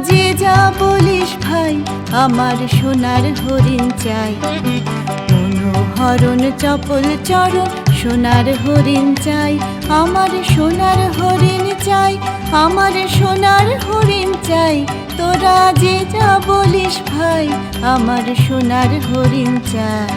যে যা বলিস ভাই, আমার সোনার হরিণ চাই। মনোহরণ চপল চরণ সোনার হরিণ চাই, আমার সোনার হরিণ চাই, আমার সোনার হরিণ চাই। তোরা যে যা বলিস ভাই, আমার সোনার হরিণ চাই।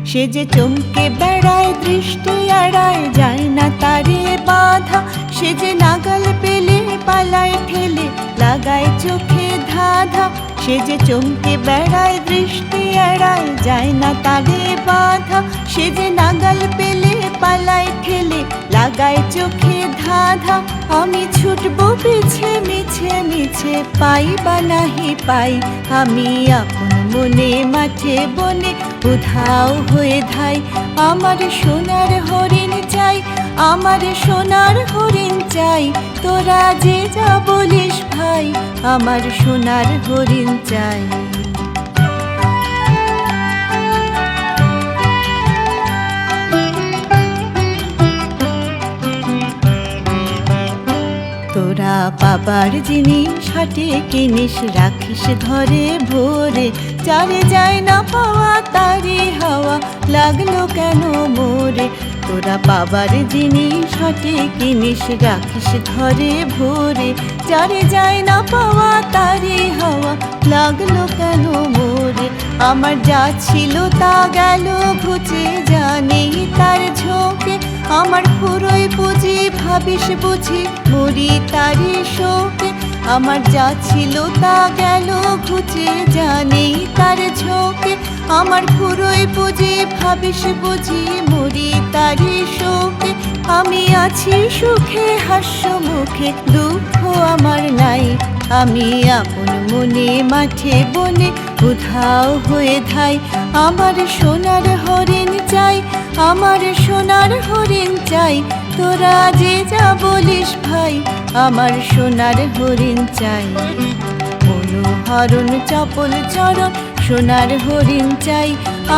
সে যে চমকে বেড়ায়, দৃষ্টি এড়ায়, যায় না তারে বাধা। সে যে নাগাল পেলে পালায় ঠেলে, লাগায় চোখে ধাঁধা। সে যে চমকে বেড়ায়, দৃষ্টি এড়ায়, যায় না তারে বাধা। সে যে নাগাল পেলে পালায় ঠেলে, লাগায় চোখে ধাঁধা। আমি ছুটবো পিছে মিছে মিছে, পাই বা নাহি পাই। আমি আপন মনে মাঠে বনে উধাও হয়ে ধাই। আমার সোনার হরিণ চাই, আমার সোনার হরিণ চাই। তোরা যে যা বলিস ভাই, আমার সোনার হরিণ চাই। তোরা পাবার জিনিস হাটে কিনিস, রাখিস ধরে ভোরে। যারে যায় না পাওয়া তারে হাওয়া, লাগলো কেন মোরে। তোরা পাবার জিনিস হাটে কিনিস, রাখিস ধরে ভোরে। যারে যায় না পাওয়া তারে হাওয়া, লাগলো কেন মোরে। আমার যা ছিল তা গেল ঘুচে, জানি তার ঝোঁকে। আমার ফুরোয় পুঁজি ভাবিস বুঝি, মরি তারি শোকে। আমার যা ছিল তা গেল ঘুচে, জানি তার ঝোঁকে। আমার ফুরোয় পুঁজি ভাবিস বুঝি, মরি তারি শোকে। আমি আছি সুখে হাস্য মুখে, দুঃখ আমার নাই। আমি আপন মনে মাঠে বনে উধাও হয়ে ধাই। আমার সোনার হরিণ চাই, আমার সোনার হরিণ চাই। তোরা যে যা বলিস ভাই, আমার সোনার হরিণ চাই। মনোহরণ চপল চরণ সোনার হরিণ চাই,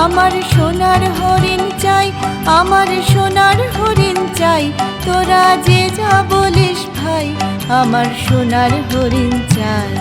আমার সোনার হরিণ চাই, আমার সোনার হরিণ চাই। তোরা যে যা বলিস ভাই, আমার সোনার হরিণ চাই।